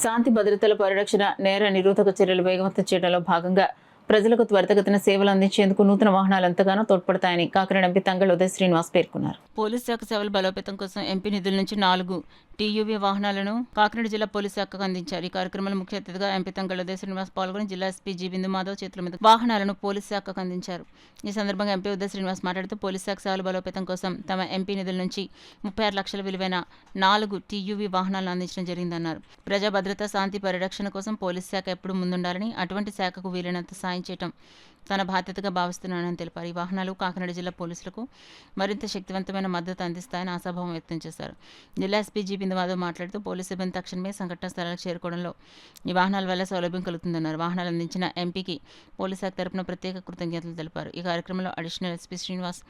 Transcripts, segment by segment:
శాంతి భద్రతల పరిరక్షణ, నేర నిరోధక చర్యలు వేగవంతం చేయడంలో భాగంగా ప్రజలకు త్వరితగతిన సేవలు అందించేందుకు నూతన వాహనాలు ఎంతగానో తోడ్పడతాయని కాకినాడ ఎంపీ తంగళ్ల ఉదయ్ శ్రీనివాస్ పేర్కొన్నారు. పోలీస్ శాఖ సేవల బలోపేతం కోసం ఎంపీ నిధుల నుంచి 4 టీయూవీ వాహనాలను కాకినాడ జిల్లా పోలీస్ శాఖకు అందించారు. ఈ కార్యక్రమంలో ముఖ్య అతిథిగా ఎంపీ తంగళ్ల ఉదయ్ శ్రీనివాస్ పాల్గొని జిల్లా ఎస్పీ జి బిందు మాధవ్ చేతుల మీద వాహనాలను పోలీస్ శాఖకు అందించారు. ఈ సందర్భంగా ఎంపీ ఉదయ్ శ్రీనివాస్ మాట్లాడుతూ పోలీస్ శాఖ సేవల బలోపేతం కోసం తమ ఎంపీ నిధుల నుంచి 36 లక్షల విలువైన 4 టీయూవీ వాహనాలను అందించడం జరిగిందన్నారు. ప్రజా భద్రత, శాంతి పరిరక్షణ కోసం పోలీస్ శాఖ ఎప్పుడూ ముందుండాలని, అటువంటి శాఖకు వీలైనంత సాయం చేయడం తన బాధ్యతగా భావిస్తున్నానని తెలిపారు. ఈ వాహనాలు కాకినాడ జిల్లా పోలీసులకు మరింత శక్తివంతమైన మద్దతు అందిస్తాయని ఆశాభావం వ్యక్తం చేశారు. జిల్లా ఎస్పీ జి బిందు మాధవ్ మాట్లాడుతూ పోలీసు సిబ్బంది తక్షణమే సంఘటన స్థలాలకు చేరుకోవడంలో ఈ వాహనాల వల్ల సౌలభ్యం కలుగుతుందన్నారు. వాహనాలు అందించిన ఎంపీకి పోలీస్ శాఖ తరపున ప్రత్యేక కృతజ్ఞతలు తెలిపారు. ఈ కార్యక్రమంలో additional SP Srinivas,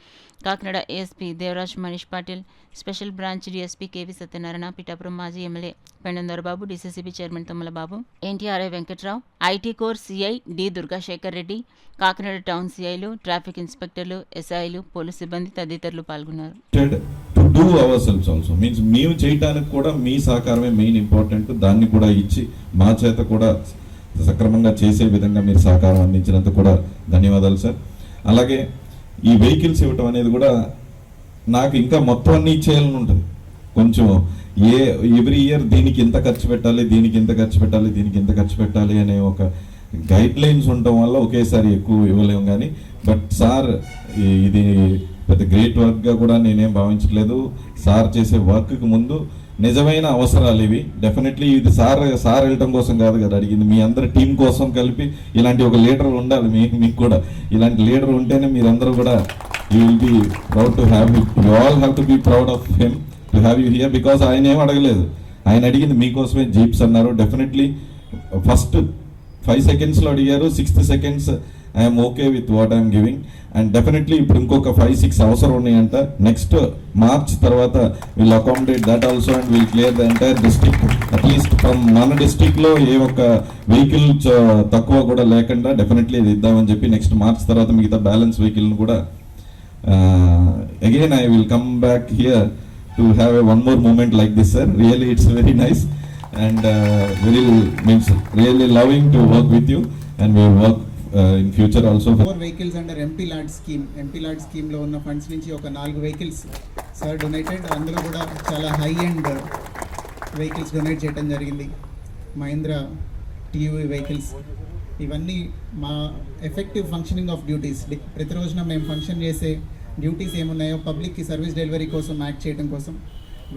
Kakinada ASP Devaraj Manish Patil, special branch DSP KV Satyanarayana, Pithapuram మాజీ MLA Pendem Dorababu, DCCB chairman Tummala Babu, NTRI Venkatrao, IT core CI D Durgasekhar Reddy, Kakinada town సిఐలు, ట్రాఫిక్ ఇన్స్పెక్టర్లు, ఎస్ఐలు, పోలీస్ సిబ్బంది తదితరులు పాల్గొన్నారు. మేము చేయడానికి కూడా మీ సహకారమే మెయిన్ ఇంపార్టెంట్. దాన్ని కూడా ఇచ్చి మా చేత కూడా సక్రమంగా చేసే విధంగా మీరు సహకారం అందించినందుకు కూడా ధన్యవాదాలు సార్. అలాగే ఈ వెహికల్స్ ఇవ్వటం అనేది కూడా నాకు ఇంకా మొత్తం అన్ని ఇచ్చేయాలని ఉంటుంది. కొంచెం ఎవ్రీ ఇయర్ దీనికి ఇంత ఖర్చు పెట్టాలి, దీనికి ఇంత ఖర్చు పెట్టాలి, దీనికి ఇంత ఖర్చు పెట్టాలి అనే ఒక గైడ్ లైన్స్ ఉండటం వల్ల ఒకేసారి ఎక్కువ ఇవ్వలేము. కానీ బట్ సార్ ఇది పెద్ద గ్రేట్ వర్క్గా కూడా నేనేం భావించట్లేదు. సార్ చేసే వర్క్కి ముందు నిజమైన అవసరాలు ఇవి. డెఫినెట్లీ ఇది సార్ వెళ్ళటం కోసం కాదు కదా అడిగింది, మీ అందరి టీం కోసం కలిపి ఇలాంటి ఒక లీడర్ ఉండాలి. మీకు కూడా ఇలాంటి లీడర్ ఉంటేనే మీరందరూ కూడా you will be proud to have you all have to be proud of him to have you here. Because ఆయన ఏం అడగలేదు, ఆయన అడిగింది మీకోసమే జీప్స్ అన్నారు. డెఫినెట్లీ ఫస్ట్ 5 సెకండ్స్లో అడిగారు, 6th seconds I'm okay with what I'm giving. And definitely ఇప్పుడు ఇంకొక 5-6 అవసరం ఉన్నాయంట. నెక్స్ట్ మార్చ్ తర్వాత will accommodate that also and will clear the entire district. At least from మన డిస్ట్రిక్ట్లో ఏ ఒక్క వెహికల్ తక్కువ కూడా లేకుండా డెఫినెట్లీ ఇది ఇద్దామని చెప్పి నెక్స్ట్ మార్చ్ తర్వాత మిగతా బ్యాలెన్స్ వెహికల్ని కూడా again I will come back here to have one more moment like this, sir. Really, it's very nice and really loving to work with you, and we will work in future also. 4 vehicles under MP Lad scheme. MP Lad scheme లో ఉన్న funds నుంచి ఒక 4 vehicles sir donated. అందులో కూడా చాలా high end vehicles donate చేయడం జరిగింది. Mahindra TUV vehicles. ఇవన్నీ మా ఎఫెక్టివ్ ఫంక్షనింగ్ ఆఫ్ డ్యూటీస్. ప్రతిరోజున మేము ఫంక్షన్ చేసే డ్యూటీస్ ఏమున్నాయో పబ్లిక్కి సర్వీస్ డెలివరీ కోసం యాక్ట్ చేయడం కోసం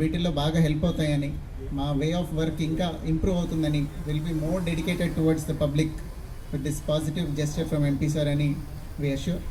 వీటిల్లో బాగా హెల్ప్ అవుతాయని, మా వే ఆఫ్ వర్క్ ఇంకా ఇంప్రూవ్ అవుతుందని, will be more dedicated towards the public with this positive gesture from MP sir అని వి అష్యూర్.